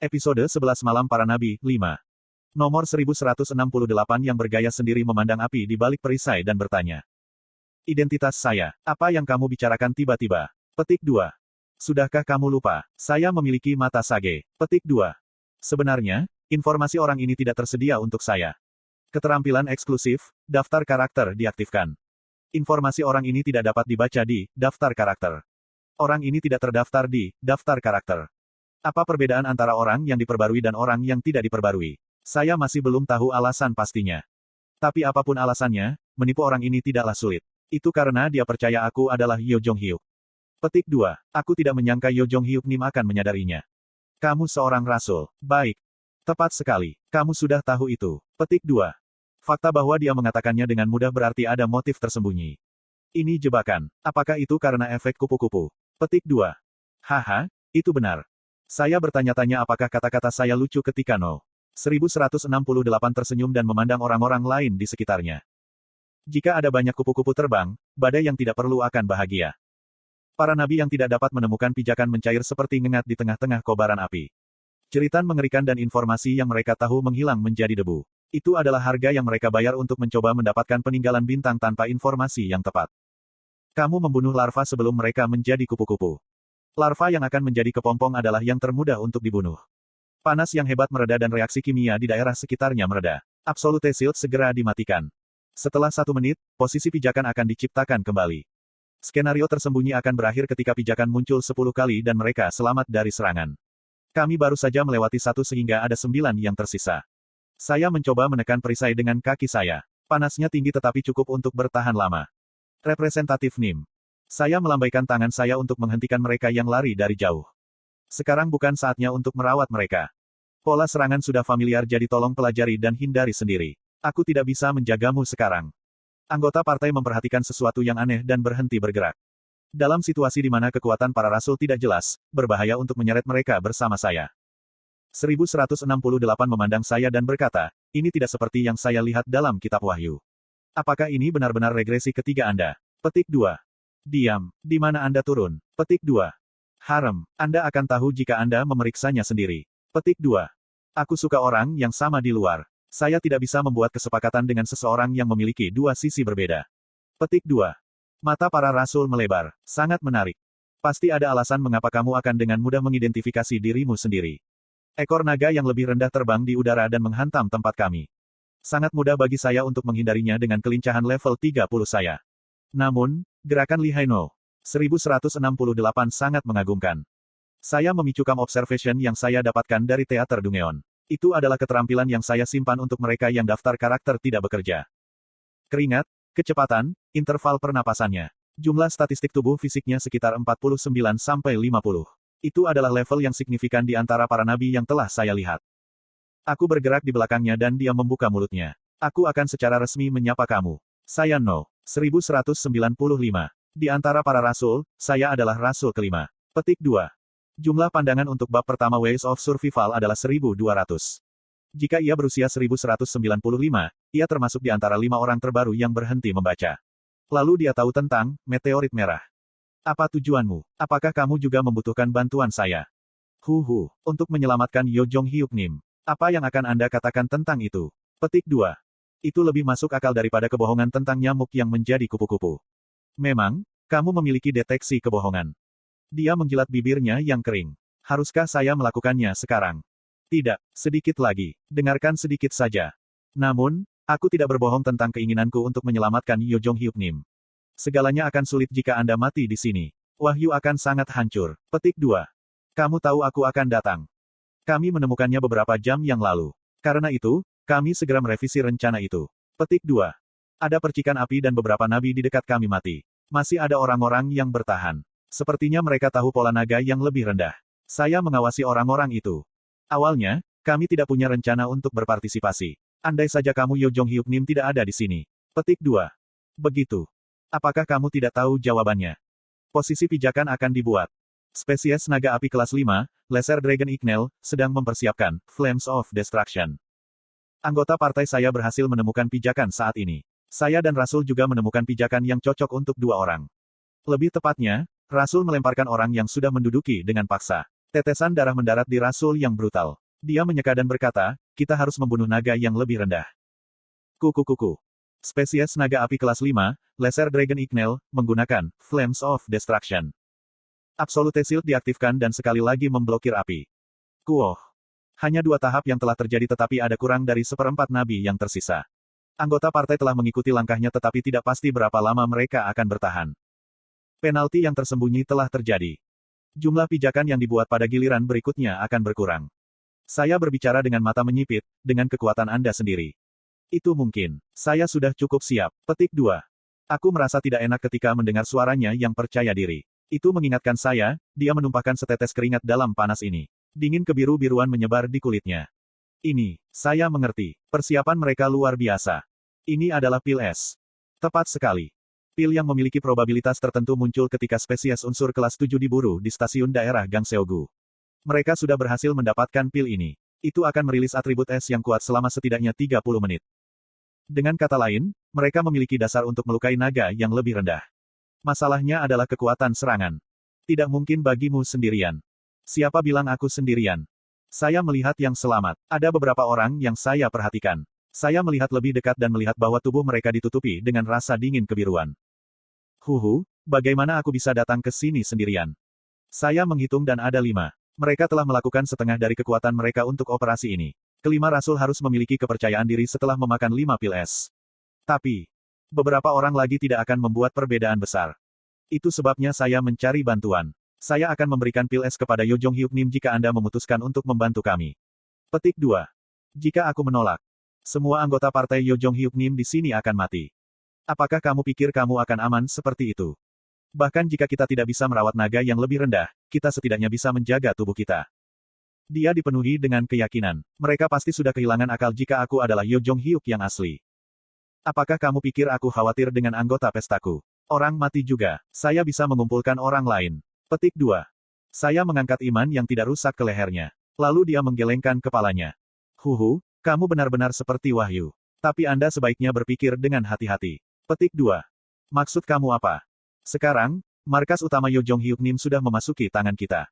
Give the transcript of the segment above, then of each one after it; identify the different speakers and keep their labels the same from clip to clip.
Speaker 1: Episode 11 Malam Para Nabi, 5. Nomor 1168 yang bergaya sendiri memandang api di balik perisai dan bertanya. Identitas saya, apa yang kamu bicarakan tiba-tiba? Petik 2. Sudahkah kamu lupa, saya memiliki mata sage? Petik 2. Sebenarnya, informasi orang ini tidak tersedia untuk saya. Keterampilan eksklusif, daftar karakter diaktifkan. Informasi orang ini tidak dapat dibaca di daftar karakter. Orang ini tidak terdaftar di daftar karakter. Apa perbedaan antara orang yang diperbarui dan orang yang tidak diperbarui? Saya masih belum tahu alasan pastinya. Tapi apapun alasannya, menipu orang ini tidaklah sulit. Itu karena dia percaya aku adalah Yo Jong Hyuk. Petik 2. Aku tidak menyangka Yo Jong Hyuk Nim akan menyadarinya. Kamu seorang rasul. Baik. Tepat sekali. Kamu sudah tahu itu. Petik 2. Fakta bahwa dia mengatakannya dengan mudah berarti ada motif tersembunyi. Ini jebakan. Apakah itu karena efek kupu-kupu? Petik 2. Haha, itu benar. Saya bertanya-tanya apakah kata-kata saya lucu ketika No. 1168 tersenyum dan memandang orang-orang lain di sekitarnya. Jika ada banyak kupu-kupu terbang, badai yang tidak perlu akan bahagia. Para nabi yang tidak dapat menemukan pijakan mencair seperti ngengat di tengah-tengah kobaran api. Jeritan mengerikan dan informasi yang mereka tahu menghilang menjadi debu. Itu adalah harga yang mereka bayar untuk mencoba mendapatkan peninggalan bintang tanpa informasi yang tepat. Kamu membunuh larva sebelum mereka menjadi kupu-kupu. Larva yang akan menjadi kepompong adalah yang termudah untuk dibunuh. Panas yang hebat mereda dan reaksi kimia di daerah sekitarnya mereda. Absolute Shield segera dimatikan. Setelah 1 menit, posisi pijakan akan diciptakan kembali. Skenario tersembunyi akan berakhir ketika pijakan muncul 10 kali dan mereka selamat dari serangan. Kami baru saja melewati 1 sehingga ada 9 yang tersisa. Saya mencoba menekan perisai dengan kaki saya. Panasnya tinggi tetapi cukup untuk bertahan lama. Representatif Nim. Saya melambaikan tangan saya untuk menghentikan mereka yang lari dari jauh. Sekarang bukan saatnya untuk merawat mereka. Pola serangan sudah familiar jadi tolong pelajari dan hindari sendiri. Aku tidak bisa menjagamu sekarang. Anggota partai memperhatikan sesuatu yang aneh dan berhenti bergerak. Dalam situasi di mana kekuatan para rasul tidak jelas, berbahaya untuk menyeret mereka bersama saya. 1168 memandang saya dan berkata, ini tidak seperti yang saya lihat dalam kitab Wahyu. Apakah ini benar-benar regresi ketiga Anda? Petik 2. Diam, di mana Anda turun? Petik 2. Harem, Anda akan tahu jika Anda memeriksanya sendiri. Petik 2. Aku suka orang yang sama di luar. Saya tidak bisa membuat kesepakatan dengan seseorang yang memiliki 2 sisi berbeda. Petik 2. Mata para rasul melebar. Sangat menarik. Pasti ada alasan mengapa kamu akan dengan mudah mengidentifikasi dirimu sendiri. Ekor naga yang lebih rendah terbang di udara dan menghantam tempat kami. Sangat mudah bagi saya untuk menghindarinya dengan kelincahan level 30 saya. Namun, gerakan Li Haino 1168 sangat mengagumkan. Saya memicu cam observation yang saya dapatkan dari teater Dungeon. Itu adalah keterampilan yang saya simpan untuk mereka yang daftar karakter tidak bekerja. Keringat, kecepatan, interval pernapasannya. Jumlah statistik tubuh fisiknya sekitar 49-50. Itu adalah level yang signifikan di antara para nabi yang telah saya lihat. Aku bergerak di belakangnya dan dia membuka mulutnya. Aku akan secara resmi menyapa kamu. Saya No. 1195. Di antara para rasul, saya adalah rasul kelima. Petik 2. Jumlah pandangan untuk bab pertama Ways of Survival adalah 1200. Jika ia berusia 1195, ia termasuk di antara 5 orang terbaru yang berhenti membaca. Lalu dia tahu tentang meteorit merah. Apa tujuanmu? Apakah kamu juga membutuhkan bantuan saya? Untuk menyelamatkan Yo Jong Hyuk Nim. Apa yang akan Anda katakan tentang itu? Petik 2. Itu lebih masuk akal daripada kebohongan tentang nyamuk yang menjadi kupu-kupu. Memang, kamu memiliki deteksi kebohongan. Dia menjilat bibirnya yang kering. Haruskah saya melakukannya sekarang? Tidak, sedikit lagi. Dengarkan sedikit saja. Namun, aku tidak berbohong tentang keinginanku untuk menyelamatkan Yo Jong Hyuk Nim. Segalanya akan sulit jika Anda mati di sini. Wahyu akan sangat hancur. Petik 2. Kamu tahu aku akan datang. Kami menemukannya beberapa jam yang lalu. Karena itu, kami segera merevisi rencana itu. Petik 2. Ada percikan api dan beberapa nabi di dekat kami mati. Masih ada orang-orang yang bertahan. Sepertinya mereka tahu pola naga yang lebih rendah. Saya mengawasi orang-orang itu. Awalnya, kami tidak punya rencana untuk berpartisipasi. Andai saja kamu Yo Jong Hyuk Nim tidak ada di sini. Petik 2. Begitu. Apakah kamu tidak tahu jawabannya? Posisi pijakan akan dibuat. Spesies naga api kelas 5, Lesser Dragon Ignel, sedang mempersiapkan Flames of Destruction. Anggota partai saya berhasil menemukan pijakan saat ini. Saya dan Rasul juga menemukan pijakan yang cocok untuk 2 orang. Lebih tepatnya, Rasul melemparkan orang yang sudah menduduki dengan paksa. Tetesan darah mendarat di Rasul yang brutal. Dia menyeka dan berkata, kita harus membunuh naga yang lebih rendah. Kuku-kuku. Spesies naga api kelas 5, Lesser Dragon Ignel, menggunakan Flames of Destruction. Absolute Shield diaktifkan dan sekali lagi memblokir api. Kuoh. Hanya 2 tahap yang telah terjadi tetapi ada kurang dari seperempat nabi yang tersisa. Anggota partai telah mengikuti langkahnya tetapi tidak pasti berapa lama mereka akan bertahan. Penalti yang tersembunyi telah terjadi. Jumlah pijakan yang dibuat pada giliran berikutnya akan berkurang. Saya berbicara dengan mata menyipit, dengan kekuatan Anda sendiri. Itu mungkin. Saya sudah cukup siap. Petik 2. Aku merasa tidak enak ketika mendengar suaranya yang percaya diri. Itu mengingatkan saya, dia menumpahkan setetes keringat dalam panas ini. Dingin kebiru-biruan menyebar di kulitnya. Ini, saya mengerti. Persiapan mereka luar biasa. Ini adalah pil es. Tepat sekali. Pil yang memiliki probabilitas tertentu muncul ketika spesies unsur kelas 7 diburu di stasiun daerah Gangseogu. Mereka sudah berhasil mendapatkan pil ini. Itu akan merilis atribut es yang kuat selama setidaknya 30 menit. Dengan kata lain, mereka memiliki dasar untuk melukai naga yang lebih rendah. Masalahnya adalah kekuatan serangan. Tidak mungkin bagimu sendirian. Siapa bilang aku sendirian? Saya melihat yang selamat. Ada beberapa orang yang saya perhatikan. Saya melihat lebih dekat dan melihat bahwa tubuh mereka ditutupi dengan rasa dingin kebiruan. Bagaimana aku bisa datang ke sini sendirian? Saya menghitung dan ada 5. Mereka telah melakukan setengah dari kekuatan mereka untuk operasi ini. Kelima rasul harus memiliki kepercayaan diri setelah memakan 5 pil es. Tapi, beberapa orang lagi tidak akan membuat perbedaan besar. Itu sebabnya saya mencari bantuan. Saya akan memberikan pil es kepada Yo Jong Hyuk Nim jika Anda memutuskan untuk membantu kami. Petik 2. Jika aku menolak, semua anggota partai Yo Jong Hyuk Nim di sini akan mati. Apakah kamu pikir kamu akan aman seperti itu? Bahkan jika kita tidak bisa merawat naga yang lebih rendah, kita setidaknya bisa menjaga tubuh kita. Dia dipenuhi dengan keyakinan. Mereka pasti sudah kehilangan akal jika aku adalah Yo Jong Hyuk yang asli. Apakah kamu pikir aku khawatir dengan anggota pestaku? Orang mati juga. Saya bisa mengumpulkan orang lain. Petik 2. Saya mengangkat iman yang tidak rusak ke lehernya. Lalu dia menggelengkan kepalanya. Kamu benar-benar seperti wahyu. Tapi Anda sebaiknya berpikir dengan hati-hati. Petik 2. Maksud kamu apa? Sekarang, markas utama Yo Jong Hyuk Nim sudah memasuki tangan kita.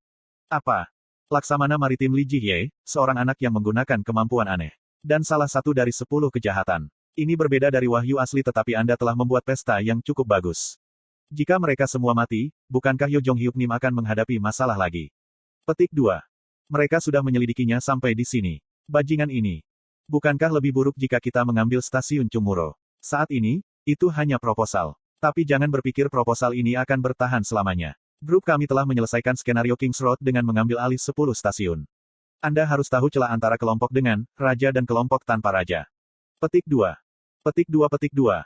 Speaker 1: Apa? Laksamana Maritim Lee Ji-hye, seorang anak yang menggunakan kemampuan aneh. Dan salah satu dari 10 kejahatan. Ini berbeda dari wahyu asli tetapi Anda telah membuat pesta yang cukup bagus. Jika mereka semua mati, bukankah Yo Jong Hyuk Nim akan menghadapi masalah lagi? Petik 2. Mereka sudah menyelidikinya sampai di sini. Bajingan ini. Bukankah lebih buruk jika kita mengambil stasiun Chungmuro? Saat ini, itu hanya proposal. Tapi jangan berpikir proposal ini akan bertahan selamanya. Grup kami telah menyelesaikan skenario King's Road dengan mengambil alih 10 stasiun. Anda harus tahu celah antara kelompok dengan raja dan kelompok tanpa raja. Petik 2. Petik 2.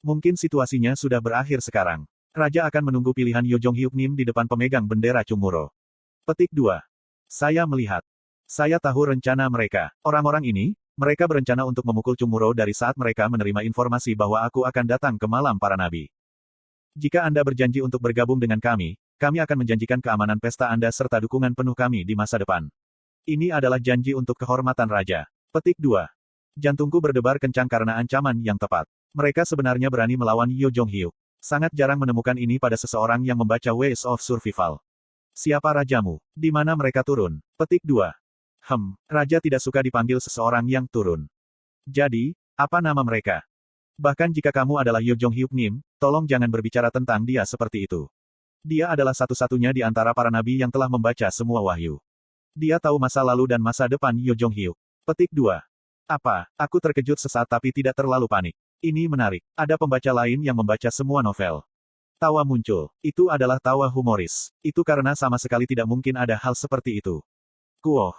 Speaker 1: Mungkin situasinya sudah berakhir sekarang. Raja akan menunggu pilihan Yo Jong Hyuk Nim di depan pemegang bendera Chungmuro. Petik 2. Saya melihat. Saya tahu rencana mereka. Orang-orang ini, mereka berencana untuk memukul Chungmuro dari saat mereka menerima informasi bahwa aku akan datang ke malam para nabi. Jika Anda berjanji untuk bergabung dengan kami akan menjanjikan keamanan pesta Anda serta dukungan penuh kami di masa depan. Ini adalah janji untuk kehormatan raja. Petik 2. Jantungku berdebar kencang karena ancaman yang tepat. Mereka sebenarnya berani melawan Yo Jong Hyuk. Sangat jarang menemukan ini pada seseorang yang membaca Ways of Survival. Siapa rajamu? Di mana mereka turun? Petik 2. Raja tidak suka dipanggil seseorang yang turun. Jadi, apa nama mereka? Bahkan jika kamu adalah Yo Jong Hyuk Nim, tolong jangan berbicara tentang dia seperti itu. Dia adalah satu-satunya di antara para nabi yang telah membaca semua wahyu. Dia tahu masa lalu dan masa depan Yo Jong Hyuk. Petik 2. Apa? Aku terkejut sesaat tapi tidak terlalu panik. Ini menarik. Ada pembaca lain yang membaca semua novel. Tawa muncul. Itu adalah tawa humoris. Itu karena sama sekali tidak mungkin ada hal seperti itu. Kuoh.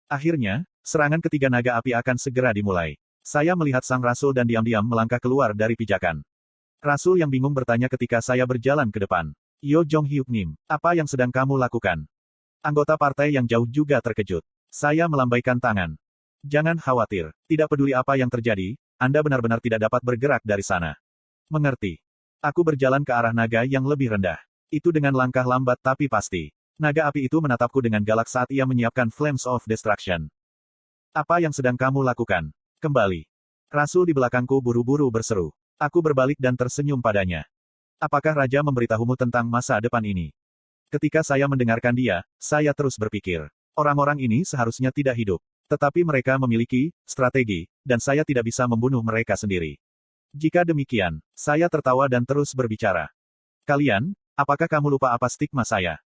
Speaker 1: Akhirnya, serangan ketiga naga api akan segera dimulai. Saya melihat sang rasul dan diam-diam melangkah keluar dari pijakan. Rasul yang bingung bertanya ketika saya berjalan ke depan. Yo Jong Hyuk Nim, apa yang sedang kamu lakukan? Anggota partai yang jauh juga terkejut. Saya melambaikan tangan. Jangan khawatir, tidak peduli apa yang terjadi, Anda benar-benar tidak dapat bergerak dari sana. Mengerti. Aku berjalan ke arah naga yang lebih rendah. Itu dengan langkah lambat tapi pasti. Naga api itu menatapku dengan galak saat ia menyiapkan Flames of Destruction. Apa yang sedang kamu lakukan? Kembali. Rasul di belakangku buru-buru berseru. Aku berbalik dan tersenyum padanya. Apakah raja memberitahumu tentang masa depan ini? Ketika saya mendengarkan dia, saya terus berpikir, orang-orang ini seharusnya tidak hidup. Tetapi mereka memiliki strategi, dan saya tidak bisa membunuh mereka sendiri. Jika demikian, saya tertawa dan terus berbicara. Kalian, apakah kamu lupa apa stigma saya?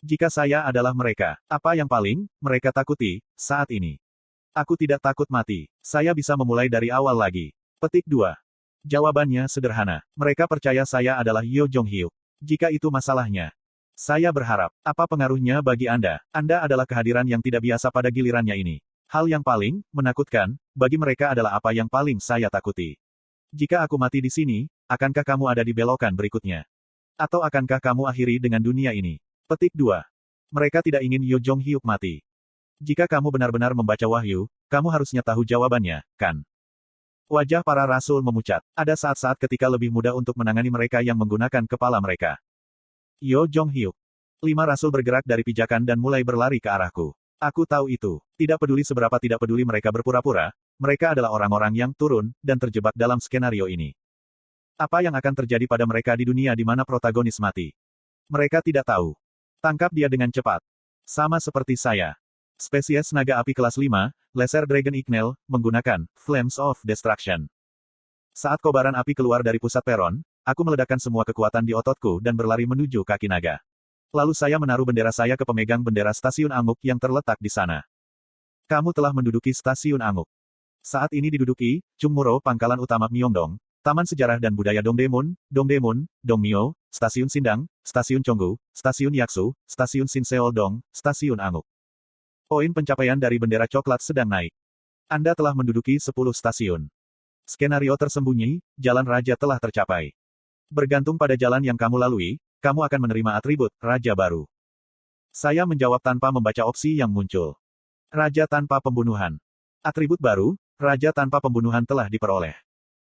Speaker 1: Jika saya adalah mereka, apa yang paling mereka takuti saat ini? Aku tidak takut mati. Saya bisa memulai dari awal lagi. Petik 2. Jawabannya sederhana. Mereka percaya saya adalah Yo Jong-hyuk. Jika itu masalahnya, saya berharap, apa pengaruhnya bagi Anda? Anda adalah kehadiran yang tidak biasa pada gilirannya ini. Hal yang paling menakutkan bagi mereka adalah apa yang paling saya takuti. Jika aku mati di sini, akankah kamu ada di belokan berikutnya? Atau akankah kamu akhiri dengan dunia ini? Petik 2. Mereka tidak ingin Yo Jong-hyuk mati. Jika kamu benar-benar membaca wahyu, kamu harusnya tahu jawabannya, kan? Wajah para rasul memucat. Ada saat-saat ketika lebih mudah untuk menangani mereka yang menggunakan kepala mereka. Yo Jong-hyuk. 5 rasul bergerak dari pijakan dan mulai berlari ke arahku. Aku tahu itu. Tidak peduli seberapa tidak peduli mereka berpura-pura, mereka adalah orang-orang yang turun dan terjebak dalam skenario ini. Apa yang akan terjadi pada mereka di dunia di mana protagonis mati? Mereka tidak tahu. Tangkap dia dengan cepat. Sama seperti saya. Spesies naga api kelas 5, Lesser Dragon Ignel, menggunakan Flames of Destruction. Saat kobaran api keluar dari pusat peron, aku meledakkan semua kekuatan di ototku dan berlari menuju kaki naga. Lalu saya menaruh bendera saya ke pemegang bendera stasiun Anguk yang terletak di sana. Kamu telah menduduki stasiun Anguk. Saat ini diduduki, Chungmuro pangkalan utama Myeongdong, Taman Sejarah dan Budaya Dongdaemun, Dongmyo, Stasiun Sindang, Stasiun Chonggu, Stasiun Yaksu, Stasiun Sinseoldong, Stasiun Anguk. Poin pencapaian dari bendera coklat sedang naik. Anda telah menduduki 10 stasiun. Skenario tersembunyi, jalan raja telah tercapai. Bergantung pada jalan yang kamu lalui, kamu akan menerima atribut raja baru. Saya menjawab tanpa membaca opsi yang muncul. Raja tanpa pembunuhan. Atribut baru, raja tanpa pembunuhan telah diperoleh.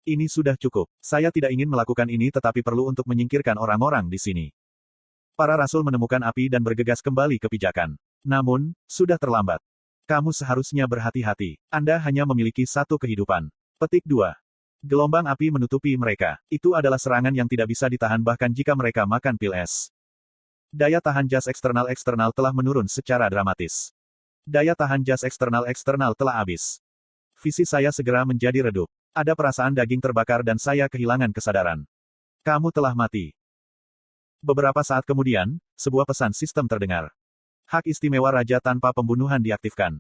Speaker 1: Ini sudah cukup. Saya tidak ingin melakukan ini tetapi perlu untuk menyingkirkan orang-orang di sini. Para rasul menemukan api dan bergegas kembali ke pijakan. Namun, sudah terlambat. Kamu seharusnya berhati-hati. Anda hanya memiliki satu kehidupan. Petik 2. Gelombang api menutupi mereka. Itu adalah serangan yang tidak bisa ditahan bahkan jika mereka makan pil es. Daya tahan jas eksternal telah menurun secara dramatis. Daya tahan jas eksternal telah habis. Visi saya segera menjadi redup. Ada perasaan daging terbakar dan saya kehilangan kesadaran. Kamu telah mati. Beberapa saat kemudian, sebuah pesan sistem terdengar. Hak istimewa raja tanpa pembunuhan diaktifkan.